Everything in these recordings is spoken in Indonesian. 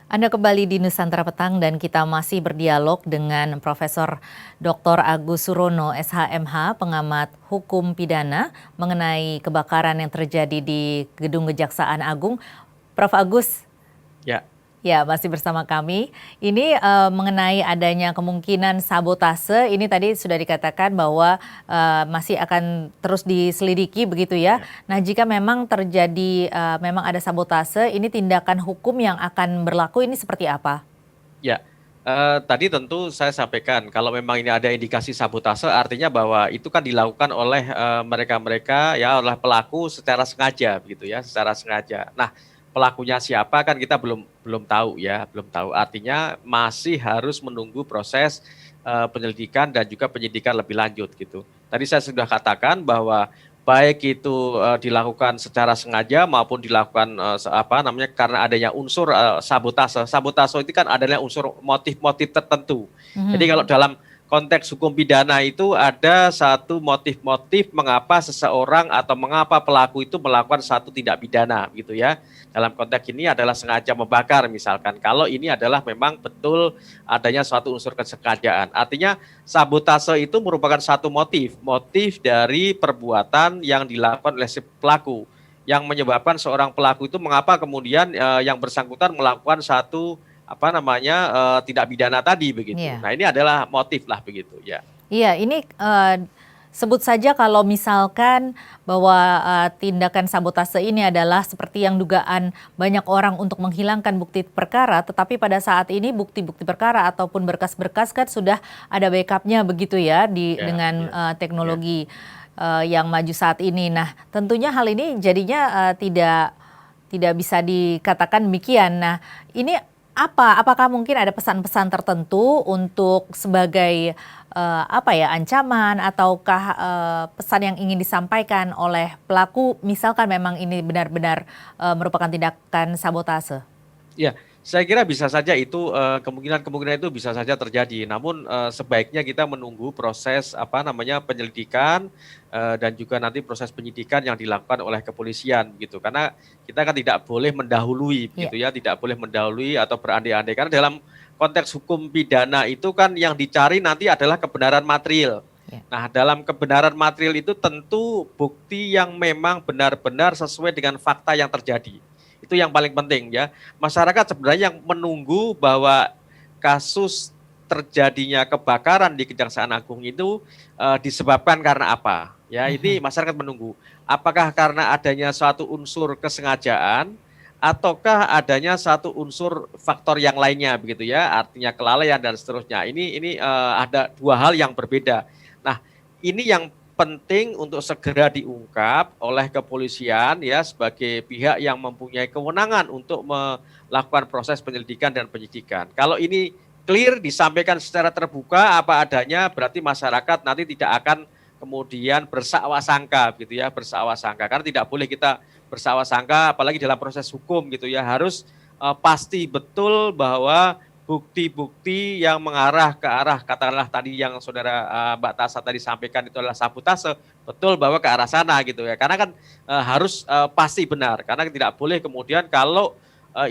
Anda kembali di Nusantara Petang dan kita masih berdialog dengan Profesor Dr. Agus Surono, SHMH, pengamat hukum pidana mengenai kebakaran yang terjadi di Gedung Kejaksaan Agung. Prof. Agus, Ya, ya masih bersama kami. Ini mengenai adanya kemungkinan sabotase, ini tadi sudah dikatakan bahwa masih akan terus diselidiki begitu ya. ya, Nah, jika memang terjadi memang ada sabotase, ini tindakan hukum yang akan berlaku ini seperti apa? ya. Tadi tentu saya sampaikan kalau memang ini ada indikasi sabotase, artinya bahwa itu kan dilakukan oleh mereka-mereka ya oleh pelaku secara sengaja begitu ya, secara sengaja. Nah, pelakunya siapa kan kita belum belum tahu ya, belum tahu. Artinya masih harus menunggu proses penyelidikan dan juga penyidikan lebih lanjut gitu. Tadi saya sudah katakan bahwa baik itu dilakukan secara sengaja maupun dilakukan apa namanya karena adanya unsur sabotase. Sabotase itu kan adalah unsur motif-motif tertentu. Jadi Mhm. kalau dalam konteks hukum pidana itu ada satu motif-motif mengapa seseorang atau mengapa pelaku itu melakukan satu tindak pidana gitu ya. Dalam konteks ini adalah sengaja membakar misalkan. Kalau ini adalah memang betul adanya suatu unsur kesengajaan. Artinya sabotase itu merupakan satu motif dari perbuatan yang dilakukan oleh si pelaku yang menyebabkan seorang pelaku itu mengapa kemudian yang bersangkutan melakukan satu apa namanya tindak pidana tadi begitu. Iya. Nah, ini adalah motif lah begitu ya. Iya, ini sebut saja kalau misalkan bahwa tindakan sabotase ini adalah seperti yang dugaan banyak orang untuk menghilangkan bukti perkara, tetapi pada saat ini bukti-bukti perkara ataupun berkas-berkas kan sudah ada backup-nya begitu ya Ya, dengan ya, ya. teknologi yang maju saat ini. Nah, tentunya hal ini jadinya tidak bisa dikatakan demikian. Nah, ini apakah mungkin ada pesan-pesan tertentu untuk sebagai apa ya, ancaman ataukah pesan yang ingin disampaikan oleh pelaku misalkan memang ini benar-benar merupakan tindakan sabotase? Ya, saya kira bisa saja itu kemungkinan-kemungkinan itu bisa saja terjadi. Namun sebaiknya kita menunggu proses apa namanya penyelidikan dan juga nanti proses penyidikan yang dilakukan oleh kepolisian gitu. Karena kita kan tidak boleh mendahului Iya. begitu ya, tidak boleh mendahului atau berandai-andai. Karena dalam konteks hukum pidana itu kan yang dicari nanti adalah kebenaran material. Iya. Nah, dalam kebenaran material itu tentu bukti yang memang benar-benar sesuai dengan fakta yang terjadi. Itu yang paling penting ya. Masyarakat sebenarnya yang menunggu bahwa kasus terjadinya kebakaran di Kejaksaan Agung itu disebabkan karena apa? Ya, ini Mhm. masyarakat menunggu. Apakah karena adanya suatu unsur kesengajaan ataukah adanya satu unsur faktor yang lainnya begitu ya, artinya kelalaian dan seterusnya. Ini ada dua hal yang berbeda. Nah, ini yang penting untuk segera diungkap oleh kepolisian ya sebagai pihak yang mempunyai kewenangan untuk melakukan proses penyelidikan dan penyidikan. Kalau ini clear disampaikan secara terbuka apa adanya, berarti masyarakat nanti tidak akan kemudian bersangka gitu ya, bersangka karena tidak boleh kita bersangka apalagi dalam proses hukum gitu ya, harus pasti betul bahwa bukti-bukti yang mengarah ke arah katakanlah tadi yang saudara Mbak Tasa tadi sampaikan itu adalah sabotase, betul bahwa ke arah sana gitu ya. Karena kan harus pasti benar, karena tidak boleh kemudian kalau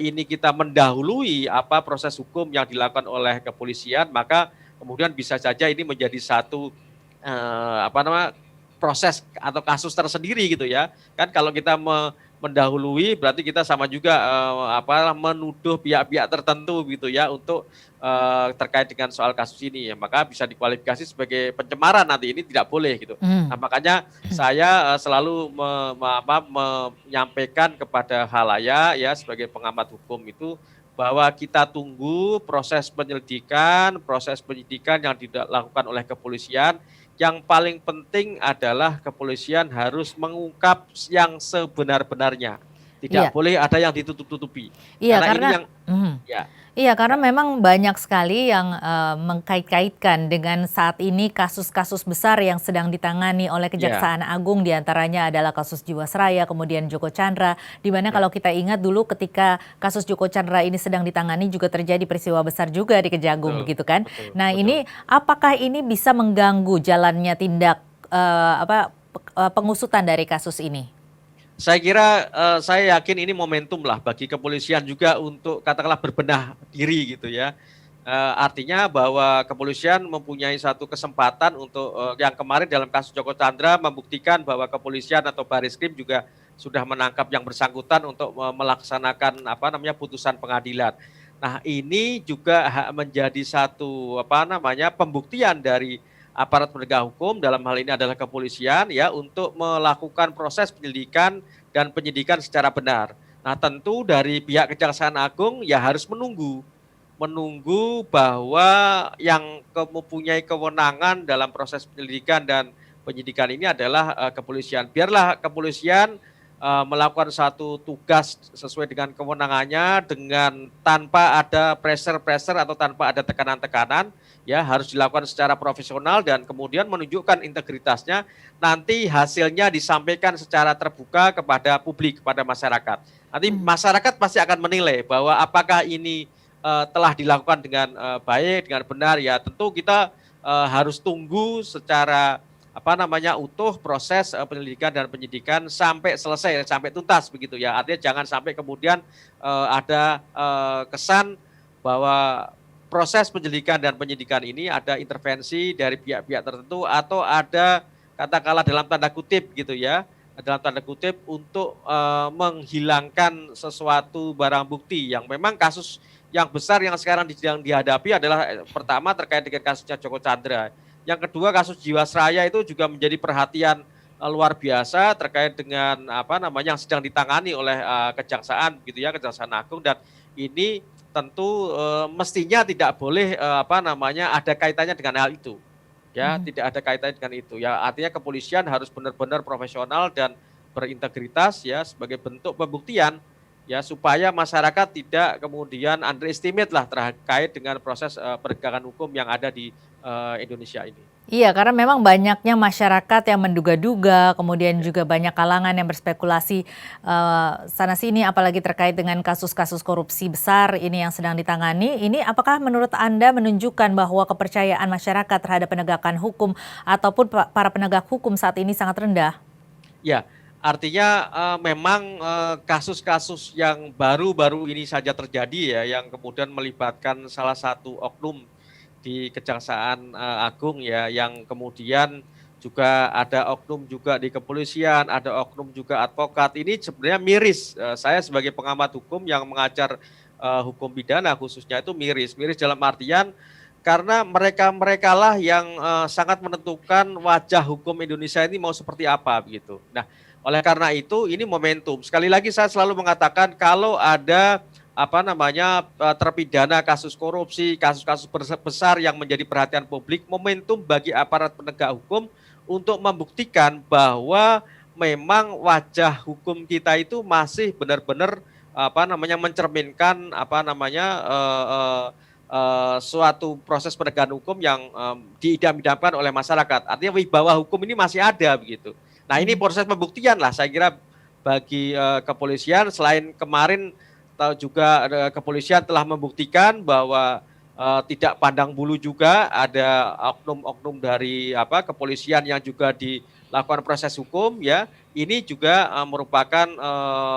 ini kita mendahului apa proses hukum yang dilakukan oleh kepolisian, maka kemudian bisa saja ini menjadi satu apa namanya proses atau kasus tersendiri gitu ya. Kan kalau kita mendahului berarti kita sama juga apa menuduh pihak-pihak tertentu gitu ya untuk terkait dengan soal kasus ini ya, maka bisa dikualifikasi sebagai pencemaran nanti ini tidak boleh gitu. Nah, Mhm. makanya saya selalu menyampaikan kepada khalayak ya sebagai pengamat hukum itu bahwa kita tunggu proses penyelidikan, proses penyidikan yang dilakukan oleh kepolisian. Yang paling penting adalah kepolisian harus mengungkap yang sebenar-benarnya. Tidak Iya. boleh ada yang ditutup-tutupi. Iya, Karena ini karena yang mhm. ya, Iya, karena ya, memang banyak sekali yang mengkait-kaitkan dengan saat ini kasus-kasus besar yang sedang ditangani oleh ya, Kejaksaan Agung, diantaranya adalah kasus Jiwasraya, kemudian Joko Chandra, di mana ya, kalau kita ingat dulu ketika kasus Joko Chandra ini sedang ditangani juga terjadi peristiwa besar juga di Kejagung, betul, begitu kan? betul, Nah, betul. ini apakah ini bisa mengganggu jalannya tindak pengusutan dari kasus ini? Saya kira saya yakin ini momentum lah bagi kepolisian juga untuk katakanlah berbenah diri gitu ya. Artinya bahwa kepolisian mempunyai satu kesempatan untuk yang kemarin dalam kasus Joko Chandra membuktikan bahwa kepolisian atau Bareskrim juga sudah menangkap yang bersangkutan untuk melaksanakan apa namanya putusan pengadilan. Nah, ini juga menjadi satu apa namanya pembuktian dari aparat penegak hukum dalam hal ini adalah kepolisian ya untuk melakukan proses penyelidikan dan penyidikan secara benar. Nah, tentu dari pihak Kejaksaan Agung ya harus menunggu bahwa yang mempunyai kewenangan dalam proses penyelidikan dan penyidikan ini adalah kepolisian. Biarlah kepolisian melakukan satu tugas sesuai dengan kewenangannya dengan tanpa ada pressure atau tanpa ada tekanan-tekanan, ya harus dilakukan secara profesional dan kemudian menunjukkan integritasnya, nanti hasilnya disampaikan secara terbuka kepada publik, kepada masyarakat. Nanti masyarakat pasti akan menilai bahwa apakah ini telah dilakukan dengan baik, dengan benar, ya tentu kita harus tunggu secara apa namanya utuh proses penyelidikan dan penyidikan sampai selesai, sampai tuntas begitu ya. Artinya jangan sampai kemudian ada kesan bahwa proses penyelidikan dan penyidikan ini ada intervensi dari pihak-pihak tertentu atau ada katakanlah dalam tanda kutip gitu ya, dalam tanda kutip untuk menghilangkan sesuatu barang bukti yang memang kasus yang besar yang sekarang sedang dihadapi adalah pertama terkait dengan kasusnya Joko Chandra. Yang kedua kasus Jiwasraya itu juga menjadi perhatian luar biasa terkait dengan apa namanya yang sedang ditangani oleh kejaksaan gitu ya, Kejaksaan Agung, dan ini tentu mestinya tidak boleh apa namanya ada kaitannya dengan hal itu. Ya, tidak ada kaitannya dengan itu. Ya, artinya kepolisian harus benar-benar profesional dan berintegritas ya sebagai bentuk pembuktian ya supaya masyarakat tidak kemudian underestimate lah terkait dengan proses penegakan hukum yang ada di Indonesia ini. Iya, karena memang banyaknya masyarakat yang menduga-duga, kemudian juga banyak kalangan yang berspekulasi sana-sini, apalagi terkait dengan kasus-kasus korupsi besar ini yang sedang ditangani. Ini apakah menurut Anda menunjukkan bahwa kepercayaan masyarakat terhadap penegakan hukum ataupun para penegak hukum saat ini sangat rendah? Ya, artinya memang kasus-kasus yang baru-baru ini saja terjadi ya, yang kemudian melibatkan salah satu oknum di Kejaksaan Agung ya, yang kemudian juga ada oknum juga di kepolisian, ada oknum juga advokat. Ini sebenarnya miris. Saya sebagai pengamat hukum yang mengajar hukum pidana khususnya itu miris dalam artian karena mereka lah yang sangat menentukan wajah hukum Indonesia ini mau seperti apa begitu. Nah, oleh karena itu ini momentum. Sekali lagi saya selalu mengatakan kalau ada apa namanya terpidana kasus korupsi, kasus-kasus besar yang menjadi perhatian publik, momentum bagi aparat penegak hukum untuk membuktikan bahwa memang wajah hukum kita itu masih benar-benar apa namanya mencerminkan apa namanya suatu proses penegakan hukum yang diidam-idamkan oleh masyarakat. Artinya wibawa hukum ini masih ada begitu. Nah, ini proses pembuktian lah saya kira bagi kepolisian. Selain kemarin juga kepolisian telah membuktikan bahwa tidak pandang bulu juga ada oknum-oknum dari kepolisian yang juga dilakukan proses hukum ya. Ini juga merupakan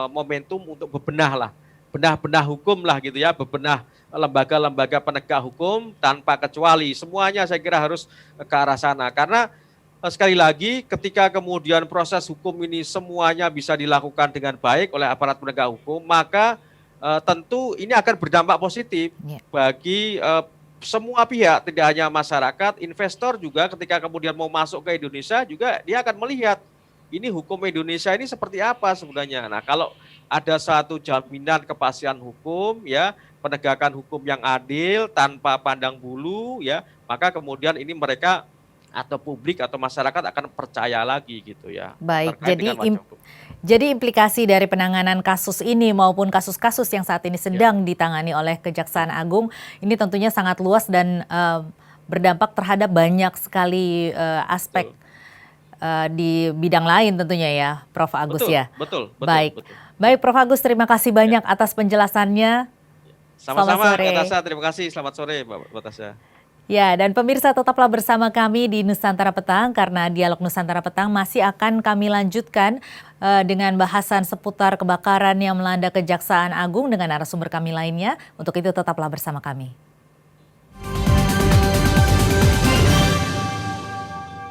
momentum untuk bebenah hukum lah gitu ya, bebenah lembaga-lembaga penegak hukum tanpa kecuali. Semuanya saya kira harus ke arah sana karena sekali lagi ketika kemudian proses hukum ini semuanya bisa dilakukan dengan baik oleh aparat penegak hukum, maka tentu ini akan berdampak positif bagi semua pihak, tidak hanya masyarakat, investor juga ketika kemudian mau masuk ke Indonesia juga dia akan melihat ini hukum Indonesia ini seperti apa sebenarnya. Nah, kalau ada satu jaminan kepastian hukum ya, penegakan hukum yang adil tanpa pandang bulu ya, maka kemudian ini mereka atau publik atau masyarakat akan percaya lagi gitu ya. Baik, jadi implikasi dari penanganan kasus ini maupun kasus-kasus yang saat ini sedang ditangani oleh Kejaksaan Agung ini tentunya sangat luas dan berdampak terhadap banyak sekali aspek di bidang lain tentunya ya, Prof. Agus ya. Betul. Baik, Prof. Agus, terima kasih banyak atas penjelasannya. Sama-sama, Kak Tasya, terima kasih. Selamat sore, Mbak Tasya. Ya, dan pemirsa tetaplah bersama kami di Nusantara Petang karena Dialog Nusantara Petang masih akan kami lanjutkan dengan bahasan seputar kebakaran yang melanda Kejaksaan Agung dengan narasumber kami lainnya. Untuk itu tetaplah bersama kami.